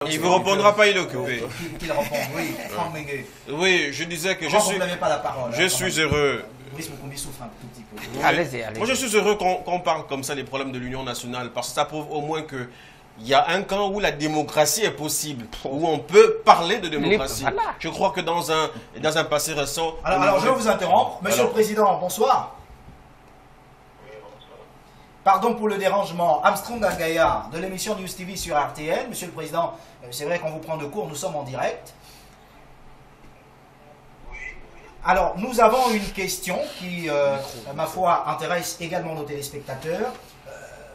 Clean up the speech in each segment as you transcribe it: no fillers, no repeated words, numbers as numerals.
Il ne vous répondra pas, il est occupé. Qu'il réponde, oui. Franck Mengue. Oui, je disais que Vous n'avez pas la parole. je suis heureux. Maurice Mukumbi souffre un tout petit peu. Allez-y, allez-y. Moi, je suis heureux qu'on parle comme ça des problèmes de l'Union nationale, parce que ça prouve au moins que il y a un camp où la démocratie est possible, où on peut parler de démocratie. Voilà. Je crois que dans un passé récent... Alors, je vais vous interrompre. Monsieur le Président, bonsoir. Pardon pour le dérangement. Armstrong Agaya, de l'émission News TV sur RTL. Monsieur le Président, c'est vrai qu'on vous prend de court, nous sommes en direct. Alors, nous avons une question qui, ma foi, intéresse également nos téléspectateurs.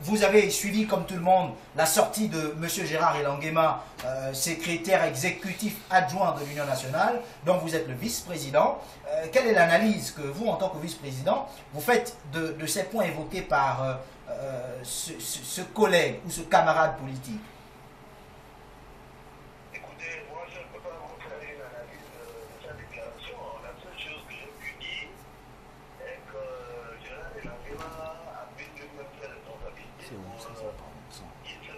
Vous avez suivi, comme tout le monde, la sortie de M. Gérard Elanguema, secrétaire exécutif adjoint de l'Union nationale, dont vous êtes le vice-président. Quelle est l'analyse que vous, en tant que vice-président, vous faites de ces points évoqués par ce collègue ou ce camarade politique? Écoutez, moi je ne peux pas vous faire une analyse de sa déclaration. La seule chose que j'ai pu dire est que Gérard Elanguema a pu lui-même faire responsabilité pour ce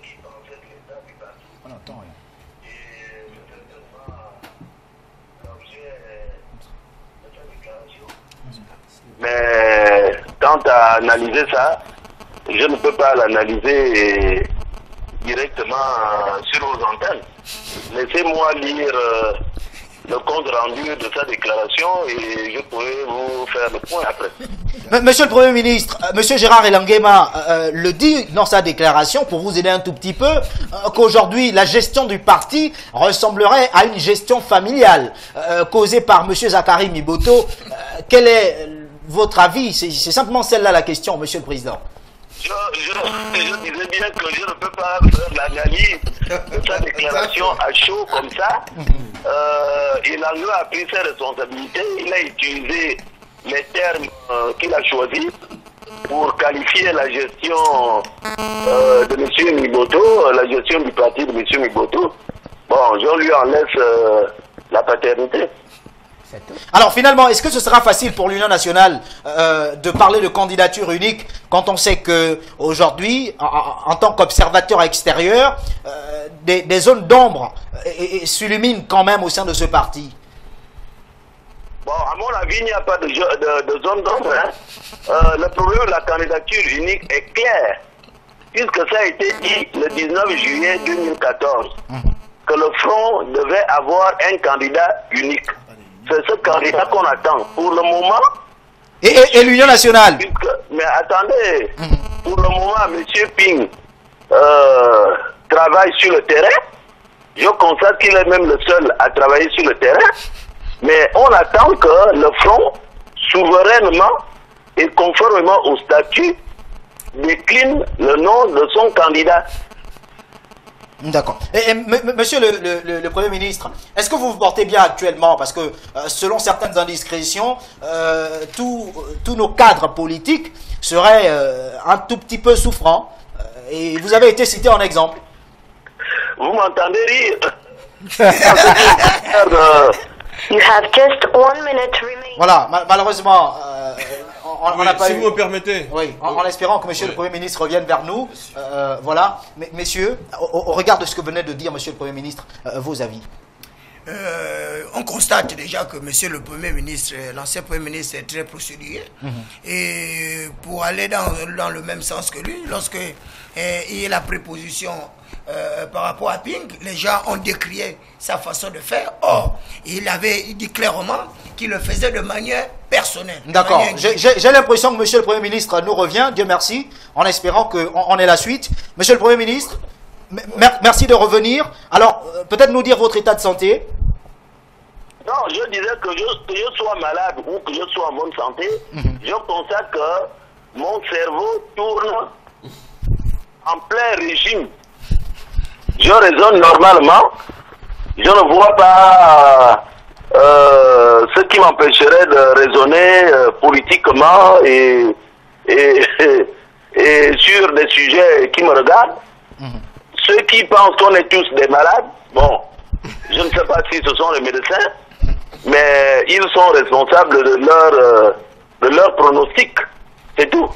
qui pensait de l'État du parti. On n'entend rien. Et c'est certainement l'objet de sa déclaration. Mais quant à analyser ça, je ne peux pas l'analyser directement sur vos antennes. Laissez-moi lire le compte rendu de sa déclaration et je pourrai vous faire le point après. Monsieur le Premier ministre, Monsieur Gérard Elanguema le dit dans sa déclaration, pour vous aider un tout petit peu, qu'aujourd'hui la gestion du parti ressemblerait à une gestion familiale causée par Monsieur Zakari Miboto. Quel est votre avis? C'est simplement celle-là la question, Monsieur le Président. Je disais bien que je ne peux pas faire l'analyse de sa déclaration à chaud comme ça. Il a pris ses responsabilités, il a utilisé les termes qu'il a choisis pour qualifier la gestion de M. Miboto, la gestion du parti de M. Miboto. Bon, je lui en laisse la paternité. Alors finalement, est-ce que ce sera facile pour l'Union nationale de parler de candidature unique quand on sait que aujourd'hui, en tant qu'observateur extérieur, des zones d'ombre s'illuminent quand même au sein de ce parti? Bon, à mon avis, il n'y a pas de zone d'ombre. Hein. Le problème de la candidature unique est clair, puisque ça a été dit le 19 juillet 2014, que le Front devait avoir un candidat unique. C'est ce candidat qu'on attend. Pour le moment... Et l'Union nationale? Mais attendez, pour le moment, M. Ping travaille sur le terrain. Je constate qu'il est même le seul à travailler sur le terrain. Mais on attend que le Front, souverainement et conformément au statut, décline le nom de son candidat. D'accord. Et monsieur le Premier ministre, est-ce que vous vous portez bien actuellement? Parce que selon certaines indiscrétions, tous nos cadres politiques seraient un tout petit peu souffrants. Et vous avez été cité en exemple. Vous m'entendez rire? You have just 1 minute remaining. Voilà, malheureusement, on n'a pas si eu... vous me permettez. Oui, en espérant que monsieur le Premier ministre revienne vers nous. Voilà. Messieurs, au regard de ce que venait de dire monsieur le Premier ministre, vos avis? On constate déjà que monsieur le Premier ministre, l'ancien Premier ministre est très procédurier. Et pour aller dans le même sens que lui, lorsque il y a la préposition par rapport à Ping, les gens ont décrié sa façon de faire. Or, il dit clairement qu'il le faisait de manière personnelle. D'accord. J'ai l'impression que monsieur le Premier ministre nous revient, Dieu merci, en espérant qu'on ait la suite. Monsieur le Premier ministre, merci de revenir. Alors, peut-être nous dire votre état de santé. Non, je disais que je sois malade ou que je sois en bonne santé, je constate que mon cerveau tourne en plein régime. Je raisonne normalement, je ne vois pas ce qui m'empêcherait de raisonner politiquement et sur des sujets qui me regardent. Ceux qui pensent qu'on est tous des malades, bon, je ne sais pas si ce sont les médecins, mais ils sont responsables de leur pronostic, c'est tout.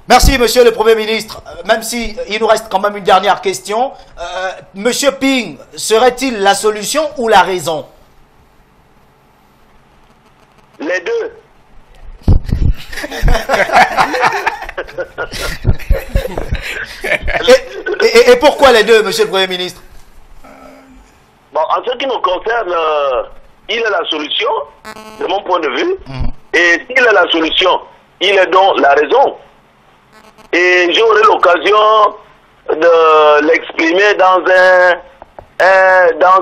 Merci, monsieur le Premier ministre. Même si il nous reste quand même une dernière question. Monsieur Ping, serait-il la solution ou la raison? Les deux. Et pourquoi les deux, monsieur le Premier ministre? Bon, en ce qui nous concerne, il est la solution, de mon point de vue. Et s'il est la solution, il est donc la raison. Et j'aurai l'occasion de l'exprimer dans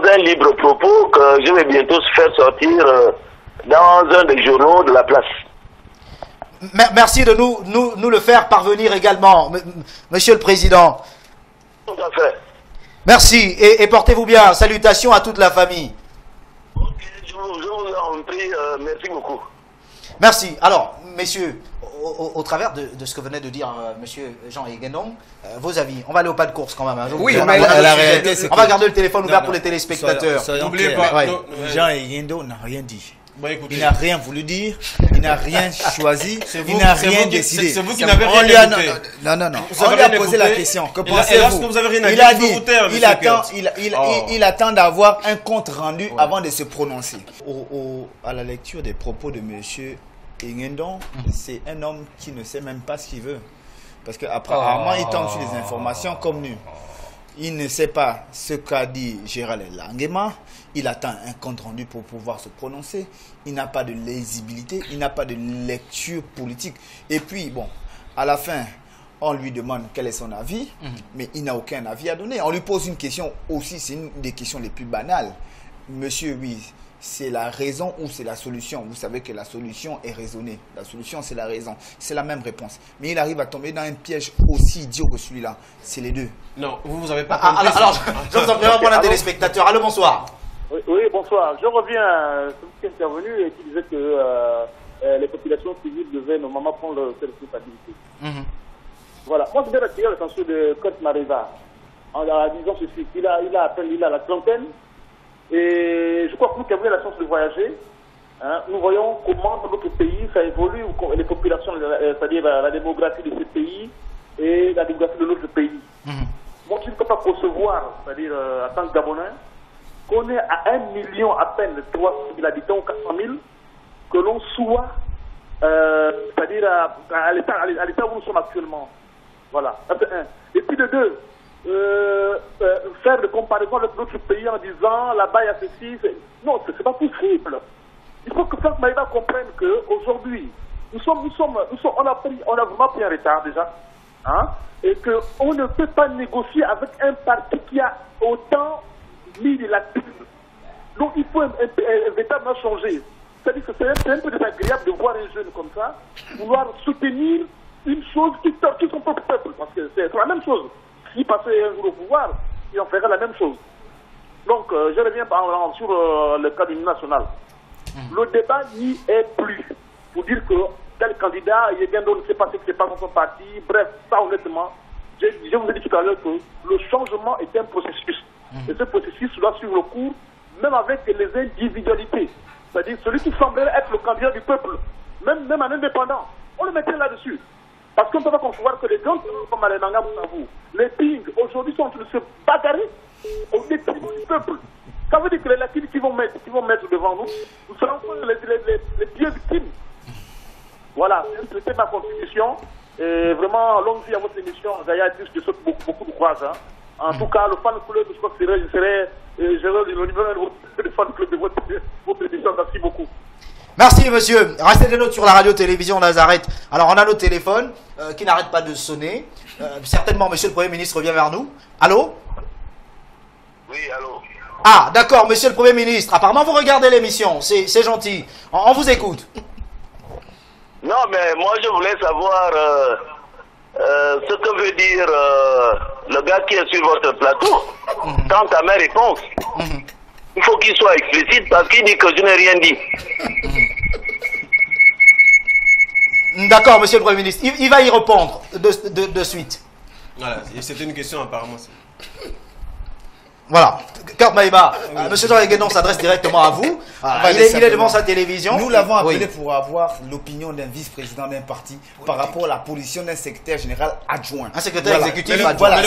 un libre propos que je vais bientôt faire sortir dans un des journaux de la place. Merci de nous le faire parvenir également, monsieur le Président. Tout à fait. Merci et portez-vous bien. Salutations à toute la famille. Ok, je vous en prie, merci beaucoup. Merci. Alors, messieurs, au travers de ce que venait de dire monsieur Jean Eguendong, vos avis. On va aller au pas de course quand même. Hein. Oui, mais la réalité, c'est on va garder le téléphone ouvert pour les téléspectateurs. N'oubliez pas, Jean Eguendong n'a rien dit. Il n'a rien voulu dire, il n'a rien choisi, il n'a rien décidé. C'est vous qui n'avez rien écouté. Non. On lui a posé la question. Que pensez-vous? Vous avez rien à il dire, a dit, il attend attend d'avoir un compte rendu avant de se prononcer. À la lecture des propos de monsieur Eguendong, c'est un homme qui ne sait même pas ce qu'il veut. Parce qu'apparemment, il tombe sur des informations comme nous. Il ne sait pas ce qu'a dit Gérald Langema. Il attend un compte rendu pour pouvoir se prononcer. Il n'a pas de lisibilité, il n'a pas de lecture politique. Et puis, bon, à la fin, on lui demande quel est son avis, mais il n'a aucun avis à donner. On lui pose une question aussi, c'est une des questions les plus banales. Monsieur, oui, c'est la raison ou c'est la solution? Vous savez que la solution est raisonnée. La solution, c'est la raison. C'est la même réponse. Mais il arrive à tomber dans un piège aussi idiot que celui-là. C'est les deux. Non, vous n'avez pas compris. Alors, je vous en prie, on va prendre un téléspectateur. Allô, bonsoir. Oui, bonsoir. Je reviens à celui qui est intervenu et qui disait que les populations civiles devaient normalement prendre cette responsabilité. Voilà. Moi, je vais attirer l'attention de Côte Mariva en disant ceci. Il a la trentaine et je crois que nous qui avons la chance de voyager, hein, nous voyons comment dans notre pays ça évolue, les populations, c'est-à-dire la démographie de ce pays et la démographie de notre pays. Moi, je ne peux pas concevoir, c'est-à-dire en tant que Gabonais, qu'on est à 1 million à peine de 300 000 habitants ou 400 000, que l'on soit, c'est-à-dire à l'état où nous sommes actuellement. Voilà. Et puis de deux, faire des comparaisons avec d'autres pays en disant là-bas il y a ceci. Non, c'est pas possible. Il faut que Franck Maïva comprenne qu'aujourd'hui, on a vraiment pris un retard déjà. Hein, et qu'on ne peut pas négocier avec un parti qui a autant mis de la pub. Donc il faut véritablement changer. C'est-à-dire que c'est un peu désagréable de voir un jeune comme ça vouloir soutenir une chose qui torture son propre peuple. Parce que c'est la même chose. S'il passait un jour au pouvoir, il en ferait la même chose. Donc je reviens sur le cas du national. Le débat n'y est plus. Pour dire que tel candidat, il y a bien d'autres, ne sait pas ce qui se passe dans son parti. Bref, ça honnêtement, je vous ai dit tout à l'heure que le changement est un processus. Et ce processus doit suivre le cours, même avec les individualités. C'est-à-dire celui qui semblerait être le candidat du peuple, même un indépendant, on le mettrait là-dessus. Parce qu'on ne peut pas concevoir que les gens comme Alenanga Moussavou, les Ping, aujourd'hui sont en train de se bagarrer au détriment du peuple. Ça veut dire que les latines qui vont mettre devant nous, nous serons les pieds victimes. Voilà, c'était ma contribution. Et vraiment, longue vie à votre émission. D'ailleurs, je souhaite beaucoup de courage. Hein. En tout cas, le fan club, je crois que je serai le numéro 1 du fan club de votre émission. Merci beaucoup. Merci monsieur. Restez des notes sur la radio-télévision Nazareth. Alors on a nos téléphones qui n'arrêtent pas de sonner. Certainement monsieur le Premier ministre revient vers nous. Allô? Oui, allô. Ah d'accord, monsieur le Premier ministre. Apparemment vous regardez l'émission. C'est gentil. On vous écoute. Non, mais moi je voulais savoir ce que veut dire le gars qui est sur votre plateau. Quant à mes réponses, il faut qu'il soit explicite parce qu'il dit que je n'ai rien dit. D'accord, monsieur le Premier ministre. Il va y répondre de suite. Voilà, c'était une question apparemment. Voilà. Docteur Maïba, Monsieur Jean Yeguendon s'adresse directement à vous. Il est devant sa télévision. Nous l'avons appelé pour avoir l'opinion d'un vice-président d'un parti par rapport à la position d'un secrétaire général adjoint. Un secrétaire exécutif adjoint. Voilà,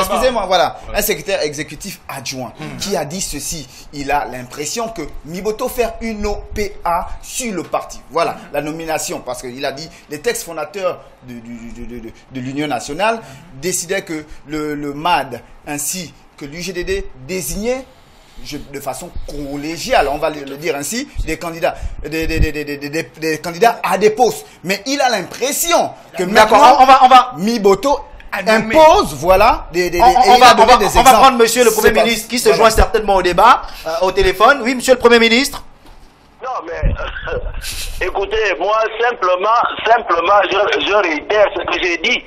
excusez-moi, voilà, un secrétaire exécutif adjoint qui a dit ceci. Il a l'impression que Miboto fait une OPA sur le parti. Voilà, la nomination, parce qu'il a dit les textes fondateurs de l'Union nationale décidaient que le MAD ainsi que l'UGDD désignaient de façon collégiale, on va le dire ainsi, des candidats à des postes. Mais il a l'impression que maintenant, on va Miboto impose, voilà, on va prendre Monsieur le Premier ministre qui se joint certainement au débat, au téléphone. Oui, Monsieur le Premier ministre. Non, mais écoutez, moi, simplement, je réitère ce que j'ai dit.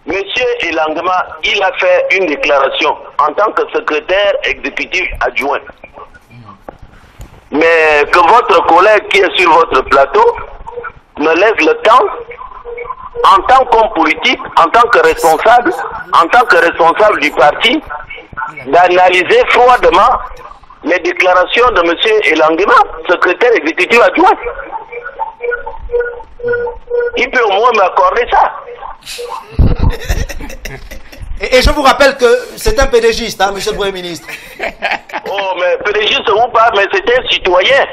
Monsieur Elangema, il a fait une déclaration en tant que secrétaire exécutif adjoint. Mais que votre collègue qui est sur votre plateau me laisse le temps, en tant qu'homme politique, en tant que responsable du parti, d'analyser froidement les déclarations de M. Elangema, secrétaire exécutif adjoint. Il peut au moins m'accorder ça. Et je vous rappelle que c'est un pédégiste, hein, Monsieur le Premier ministre. Oh, mais pédégiste ou pas, mais c'est un citoyen.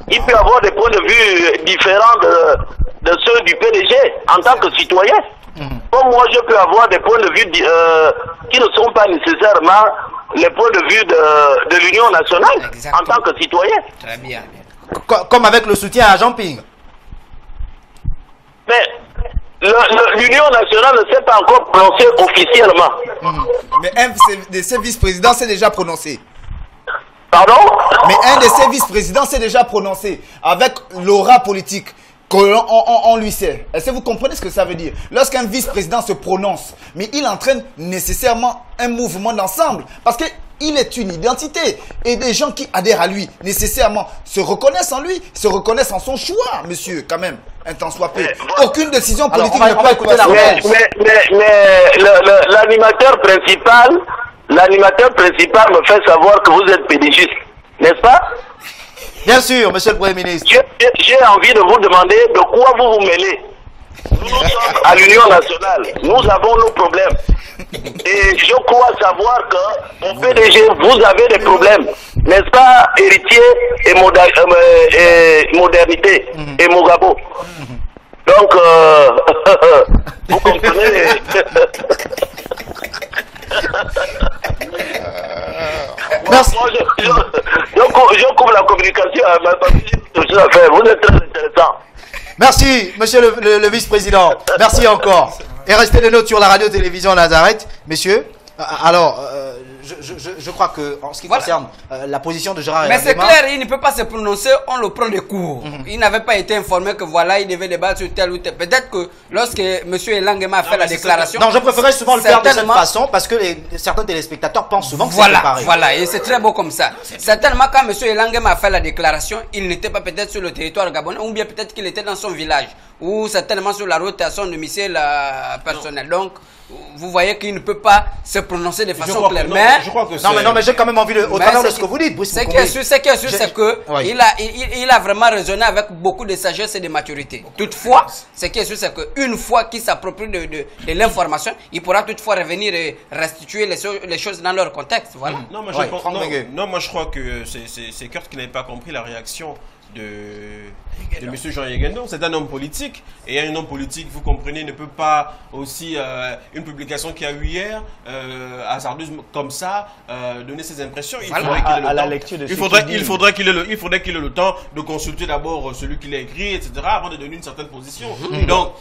Il peut avoir des points de vue différents de ceux du PDG en tant que citoyen. Comme moi, je peux avoir des points de vue qui ne sont pas nécessairement les points de vue de l'Union nationale. Exactement. En tant que citoyen. Très bien. Comme avec le soutien à Jean Ping. Mais l'Union nationale ne s'est pas encore prononcée officiellement. Mais un de ses vice-présidents s'est déjà prononcé. Pardon? Mais un de ses vice-présidents s'est déjà prononcé avec l'aura politique qu'on lui sait. Est-ce que vous comprenez ce que ça veut dire? Lorsqu'un vice-président se prononce, mais il entraîne nécessairement un mouvement d'ensemble. Parce qu'il est une identité. Et des gens qui adhèrent à lui, nécessairement, se reconnaissent en lui, se reconnaissent en son choix, monsieur, quand même. Un temps soit peu. Aucune décision politique ne peut écouter la réponse. Mais l'animateur principal me fait savoir que vous êtes pédégiste, n'est-ce pas? Bien sûr, Monsieur le Premier ministre. J'ai envie de vous demander de quoi vous vous mêlez. Nous sommes à l'Union nationale. Nous avons nos problèmes. Et je crois savoir que au PDG, vous avez des problèmes. N'est-ce pas, héritier et modernité et Mogabo? Donc, vous comprenez? Merci. Moi, je couvre la communication à ma famille. Vous êtes très intéressant. Merci, Monsieur le vice-président. Merci encore. Et restez les notes sur la radio-télévision Nazareth. Messieurs, alors, je crois que en ce qui concerne la position de Gérard mais c'est Elangema, clair, il ne peut pas se prononcer, on le prend de court. Il n'avait pas été informé que voilà, il devait débattre sur tel ou tel. Peut-être que lorsque M. Elangema a fait la déclaration... Non, je préférais souvent le faire de cette façon parce que certains téléspectateurs pensent souvent que c'est préparé. Voilà, et c'est très beau comme ça. Certainement, quand M. Elangema a fait la déclaration, il n'était pas peut-être sur le territoire gabonais, ou bien peut-être qu'il était dans son village, ou certainement sur la route à son domicile personnel. Donc, vous voyez qu'il ne peut pas se prononcer de façon claire. Mais j'ai quand même envie de, au travers de ce que vous dites. Ce qui est sûr, c'est que il a vraiment raisonné avec beaucoup de sagesse et de maturité. Toutefois, ce qui est sûr, c'est qu'une fois qu'il s'approprie de l'information, il pourra toutefois revenir et restituer les choses dans leur contexte. Voilà. Non, moi je crois que c'est Kurt qui n'avait pas compris la réaction de M. Jean Yeguendon. C'est un homme politique, et un homme politique, vous comprenez, ne peut pas aussi, une publication qu'il y a eu hier, hasardeuse comme ça, donner ses impressions. Il faudrait qu'il ait le temps de consulter d'abord celui qui l'a écrit, etc., avant de donner une certaine position. Donc,